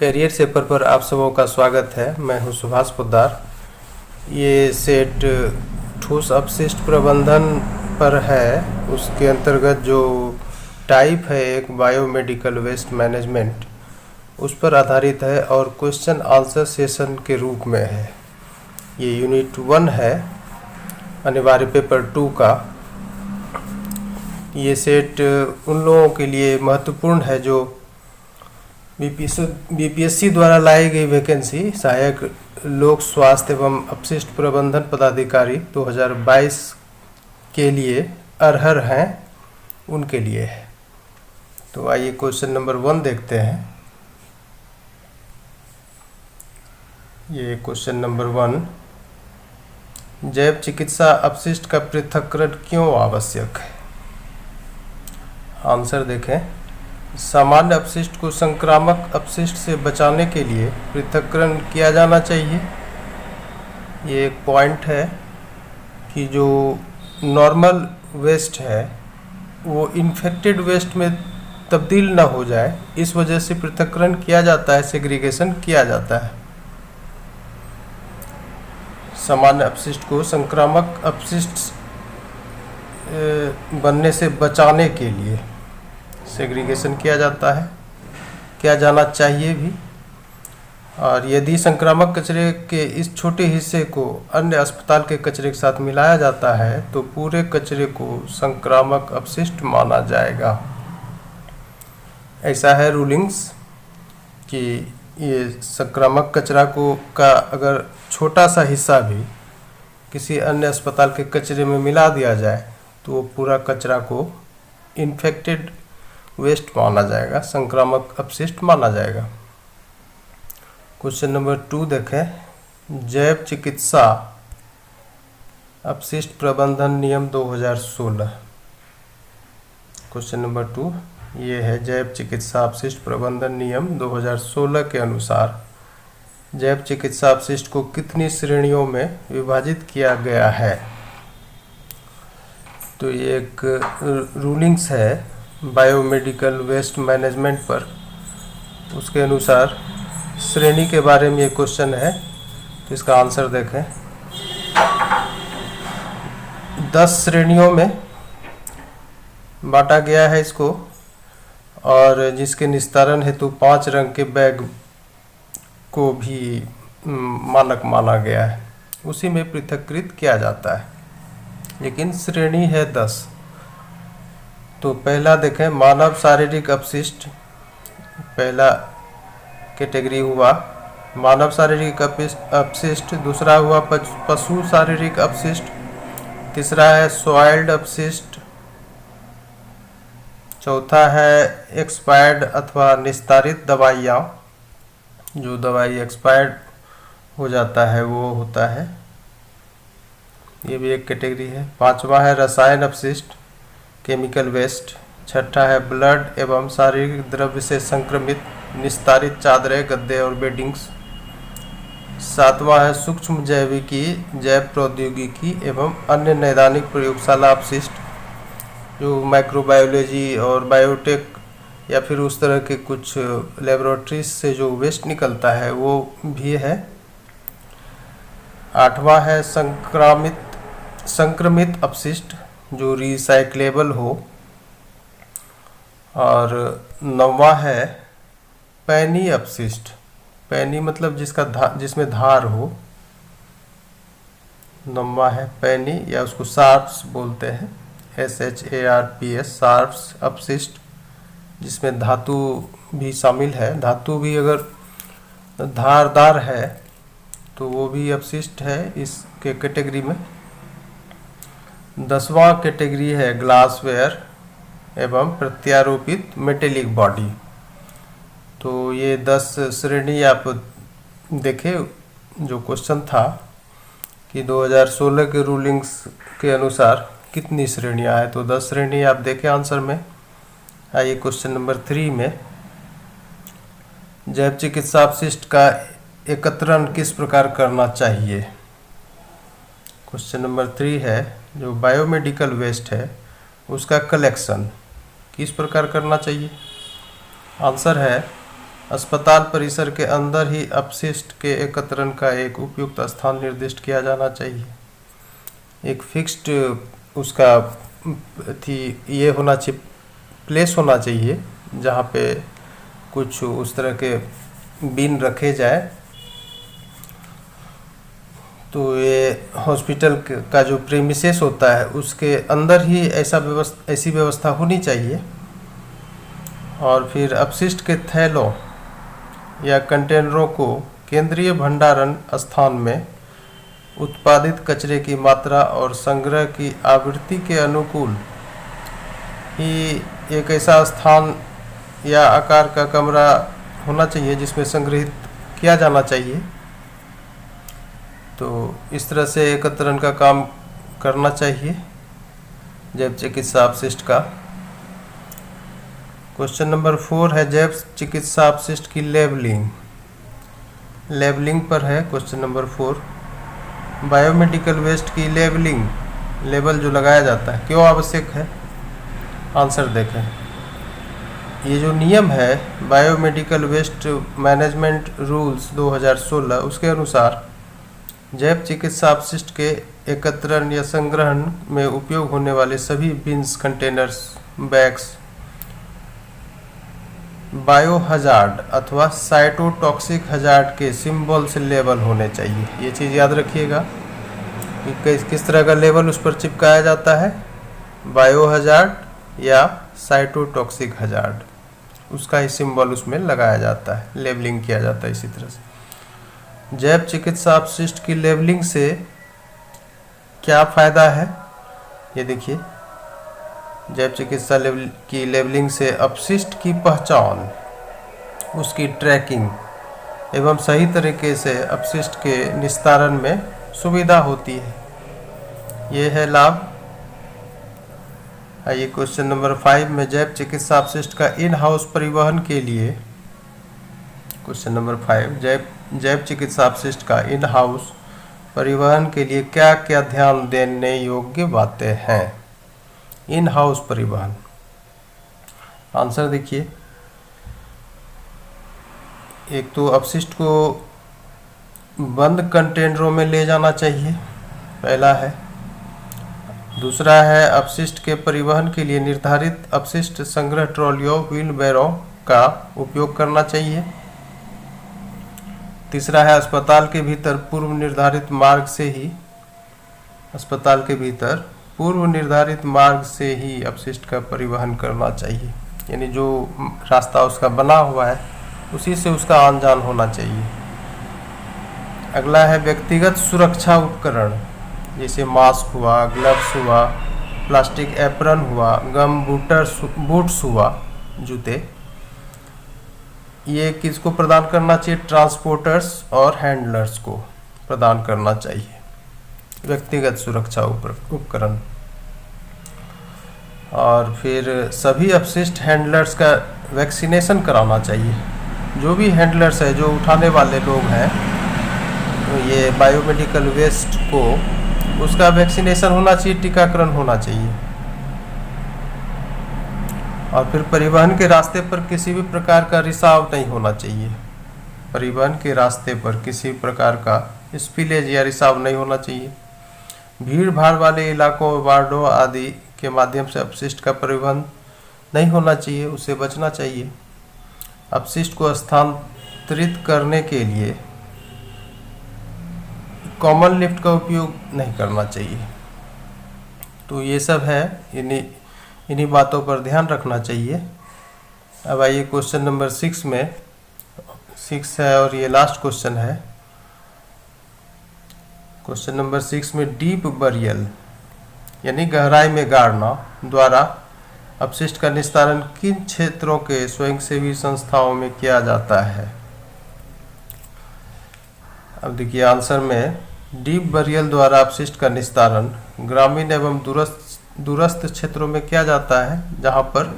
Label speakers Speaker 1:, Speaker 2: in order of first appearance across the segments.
Speaker 1: Career shaper पर आप सबों का स्वागत है। मैं हूं सुभाष पोद्दार। ये सेट ठोस अपशिष्ट प्रबंधन पर है। उसके अंतर्गत जो टाइप है एक बायोमेडिकल वेस्ट मैनेजमेंट, उस पर आधारित है और क्वेश्चन आंसर सेशन के रूप में है। ये यूनिट 1 है, अनिवार्य पेपर 2 का। ये सेट उन लोगों के लिए महत्वपूर्ण है जो बीपीएससी द्वारा लाई गई वैकेंसी सहायक लोक स्वास्थ्य एवं अपशिष्ट प्रबंधन पदाधिकारी 2022 के लिए अर्हर हैं, उनके लिए है। तो आइए क्वेश्चन नंबर 1 देखते हैं। ये क्वेश्चन नंबर 1, जैव चिकित्सा अपशिष्ट का पृथक्करण क्यों आवश्यक है? आंसर देखें। सामान्य अपशिष्ट को संक्रामक अपशिष्ट से बचाने के लिए पृथक्करण किया जाना चाहिए। ये एक पॉइंट है कि जो नॉर्मल वेस्ट है वो इन्फेक्टेड वेस्ट में तब्दील ना हो जाए, इस वजह से पृथक्करण किया जाता है, सेग्रीगेशन किया जाता है। सामान्य अपशिष्ट को संक्रामक अपशिष्ट बनने से बचाने के लिए सेग्रीगेशन किया जाता है, किया जाना चाहिए भी। और यदि संक्रामक कचरे के इस छोटे हिस्से को अन्य अस्पताल के कचरे के साथ मिलाया जाता है तो पूरे कचरे को संक्रामक अपशिष्ट माना जाएगा। ऐसा है रूलिंग्स कि ये संक्रामक कचरा का अगर छोटा सा हिस्सा भी किसी अन्य अस्पताल के कचरे में मिला दिया जाए तो वो पूरा कचरा को इन्फेक्टेड वेस्ट माना जाएगा, संक्रामक अपशिष्ट माना जाएगा। क्वेश्चन नंबर 2 देखें। जैव चिकित्सा अपशिष्ट प्रबंधन नियम 2016। क्वेश्चन नंबर 2 ये है, जैव चिकित्सा अपशिष्ट प्रबंधन नियम 2016 के अनुसार जैव चिकित्सा अपशिष्ट को कितनी श्रेणियों में विभाजित किया गया है? तो ये एक रूलिंग्स है बायोमेडिकल वेस्ट मैनेजमेंट पर। उसके अनुसार श्रेणी के बारे में ये क्वेश्चन है, तो इसका आंसर देखें। 10 श्रेणियों में बांटा गया है इसको, और जिसके निस्तारण हेतु 5 रंग के बैग को भी मानक माना गया है, उसी में पृथक्कृत किया जाता है, लेकिन श्रेणी है 10। तो पहला देखें, मानव शारीरिक अपशिष्ट, पहला कैटेगरी हुआ मानव शारीरिक अपशिष्ट। दूसरा हुआ पशु शारीरिक अपशिष्ट। तीसरा है सॉइल्ड अपशिष्ट। चौथा है एक्सपायर्ड अथवा निस्तारित दवाइयाँ, जो दवाई एक्सपायर्ड हो जाता है वो होता है, ये भी एक कैटेगरी है। पांचवा है रसायन अपशिष्ट, केमिकल वेस्ट। छठा है ब्लड एवं शारीरिक द्रव्य से संक्रमित निस्तारित चादरें, गद्दे और बेडिंग्स। सातवां है सूक्ष्म जैविकी, जैव प्रौद्योगिकी एवं अन्य नैदानिक प्रयोगशाला अपशिष्ट, जो माइक्रोबायोलॉजी और बायोटेक या फिर उस तरह के कुछ लेबोरेटरीज से जो वेस्ट निकलता है वो भी है। आठवां है संक्रमित अपशिष्ट, जो रिसाइक्लेबल हो। और 9वां है पैनी अपशिष्ट। पैनी मतलब जिसमें धार हो। 9वां है पैनी, या उसको शार्प्स बोलते हैं, SHARPS, शार्प्स अपशिष्ट, जिसमें धातु भी शामिल है। धातु भी अगर धारदार है तो वो भी अपशिष्ट है इसके कैटेगरी में। 10वां कैटेगरी है ग्लासवेयर एवं प्रत्यारोपित मेटेलिक बॉडी। तो ये 10 श्रेणी आप देखें। जो क्वेश्चन था कि 2016 के रूलिंग्स के अनुसार कितनी श्रेणियां हैं, तो 10 श्रेणी आप देखें आंसर में। आइए क्वेश्चन नंबर 3 में, जैव चिकित्सा अपशिष्ट का एकत्रण किस प्रकार करना चाहिए? क्वेश्चन नंबर 3 है, जो बायोमेडिकल वेस्ट है उसका कलेक्शन किस प्रकार करना चाहिए? आंसर है अस्पताल परिसर के अंदर ही अपशिष्ट के एकत्रण का एक उपयुक्त स्थान निर्दिष्ट किया जाना चाहिए। एक फिक्स्ड उसका ये होना चाहिए, प्लेस होना चाहिए जहाँ पे कुछ उस तरह के बिन रखे जाए। तो ये हॉस्पिटल का जो प्रीमिसेस होता है उसके अंदर ही ऐसी व्यवस्था होनी चाहिए। और फिर अपशिष्ट के थैलों या कंटेनरों को केंद्रीय भंडारण स्थान में उत्पादित कचरे की मात्रा और संग्रह की आवृत्ति के अनुकूल ही एक ऐसा स्थान या आकार का कमरा होना चाहिए जिसमें संग्रहित किया जाना चाहिए। तो इस तरह से एकत्रण का काम करना चाहिए जैव चिकित्सा अपशिष्ट का। क्वेश्चन नंबर 4 है जैव चिकित्सा अपशिष्ट की लेबलिंग। लेबलिंग पर है क्वेश्चन नंबर 4। बायोमेडिकल वेस्ट की लेबलिंग, लेबल जो लगाया जाता है क्यों आवश्यक है? आंसर देखें। ये जो नियम है बायोमेडिकल वेस्ट मैनेजमेंट रूल्स 2016 उसके अनुसार जैव चिकित्सा अपशिष्ट के एकत्रण या संग्रहण में उपयोग होने वाले सभी beans, containers, bags bio hazard अथवा साइटोटॉक्सिक हजार्ड के सिंबल से लेबल होने चाहिए। ये चीज़ याद रखिएगा कि किस तरह का लेबल उस पर चिपकाया जाता है, बायो हजार्ड या साइटोटॉक्सिक हजार्ड, उसका ही सिंबल उसमें लगाया जाता है, लेबलिंग किया जाता है। इसी तरह से जैव चिकित्सा अपशिष्ट की लेबलिंग से क्या फ़ायदा है ये देखिए। जैव चिकित्सा की लेबलिंग से अपशिष्ट की पहचान, उसकी ट्रैकिंग एवं सही तरीके से अपशिष्ट के निस्तारण में सुविधा होती है। ये है लाभ। आइए क्वेश्चन नंबर 5 में जैव चिकित्सा अपशिष्ट का इन हाउस परिवहन के लिए, क्वेश्चन नंबर 5 जैव चिकित्सा अपशिष्ट का इन हाउस परिवहन के लिए क्या क्या ध्यान देने योग्य बातें हैं? इन हाउस परिवहन, आंसर देखिए। एक तो अपशिष्ट को बंद कंटेनरों में ले जाना चाहिए, पहला है। दूसरा है अपशिष्ट के परिवहन के लिए निर्धारित अपशिष्ट संग्रह ट्रॉलियों, व्हील बैरों का उपयोग करना चाहिए। तीसरा है अस्पताल के भीतर पूर्व निर्धारित मार्ग से ही अपशिष्ट का परिवहन करना चाहिए। यानी जो रास्ता उसका बना हुआ है उसी से उसका आन जान होना चाहिए। अगला है व्यक्तिगत सुरक्षा उपकरण, जैसे मास्क हुआ, ग्लव्स हुआ, प्लास्टिक एप्रन हुआ, गम बूट्स हुआ, जूते, ये किसको प्रदान करना चाहिए? ट्रांसपोर्टर्स और हैंडलर्स को प्रदान करना चाहिए व्यक्तिगत सुरक्षा उपकरण। और फिर सभी अपशिष्ट हैंडलर्स का वैक्सीनेशन कराना चाहिए। जो भी हैंडलर्स है, जो उठाने वाले लोग हैं, तो ये बायोमेडिकल वेस्ट को, उसका वैक्सीनेशन होना चाहिए, टीकाकरण होना चाहिए। और फिर परिवहन के रास्ते पर किसी भी प्रकार का रिसाव नहीं होना चाहिए। परिवहन के रास्ते पर किसी प्रकार का स्पिलेज या रिसाव नहीं होना चाहिए। भीड़ भाड़ वाले इलाकों, वार्डों आदि के माध्यम से अपशिष्ट का परिवहन नहीं होना चाहिए, उससे बचना चाहिए। अपशिष्ट को स्थानांतरित करने के लिए कॉमन लिफ्ट का उपयोग नहीं करना चाहिए। तो ये सब है, इन्हीं बातों पर ध्यान रखना चाहिए। अब आइए क्वेश्चन नंबर 6 में, 6 है और ये लास्ट क्वेश्चन है। क्वेश्चन नंबर 6 में डीप बरियल यानी गहराई में गाड़ना द्वारा अपशिष्ट का निस्तारण किन क्षेत्रों के स्वयंसेवी संस्थाओं में किया जाता है? अब देखिए आंसर में, डीप बरियल द्वारा अपशिष्ट का निस्तारण ग्रामीण एवं दूरस्थ क्षेत्रों में किया जाता है जहां पर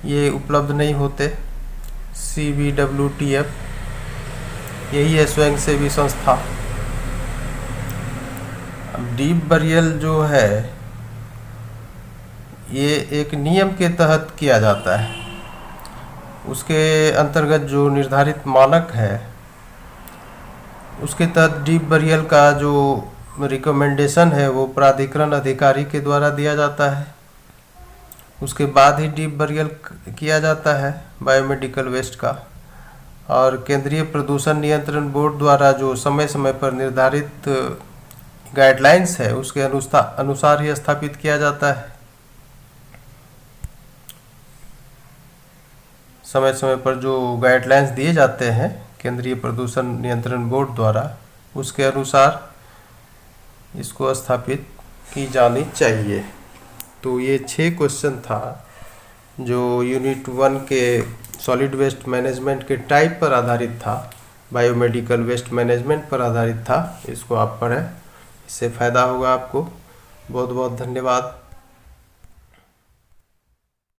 Speaker 1: ये उपलब्ध नहीं होते। CBWTF यही है स्वयंसेवी संस्था। अब डीप बरियल जो है ये एक नियम के तहत किया जाता है। उसके अंतर्गत जो निर्धारित मानक है उसके तहत डीप बरियल का जो रिकमेंडेशन है वो प्राधिकरण अधिकारी के द्वारा दिया जाता है। उसके बाद ही डीप बरियल किया जाता है बायोमेडिकल वेस्ट का। और केंद्रीय प्रदूषण नियंत्रण बोर्ड द्वारा जो समय समय पर निर्धारित गाइडलाइंस है उसके अनुसार ही स्थापित किया जाता है। समय समय पर जो गाइडलाइंस दिए जाते हैं केंद्रीय प्रदूषण नियंत्रण बोर्ड द्वारा उसके अनुसार इसको स्थापित की जानी चाहिए। तो ये 6 क्वेश्चन था जो यूनिट 1 के सॉलिड वेस्ट मैनेजमेंट के टाइप पर आधारित था, बायोमेडिकल वेस्ट मैनेजमेंट पर आधारित था। इसको आप पढ़ें, इससे फ़ायदा होगा आपको। बहुत बहुत धन्यवाद।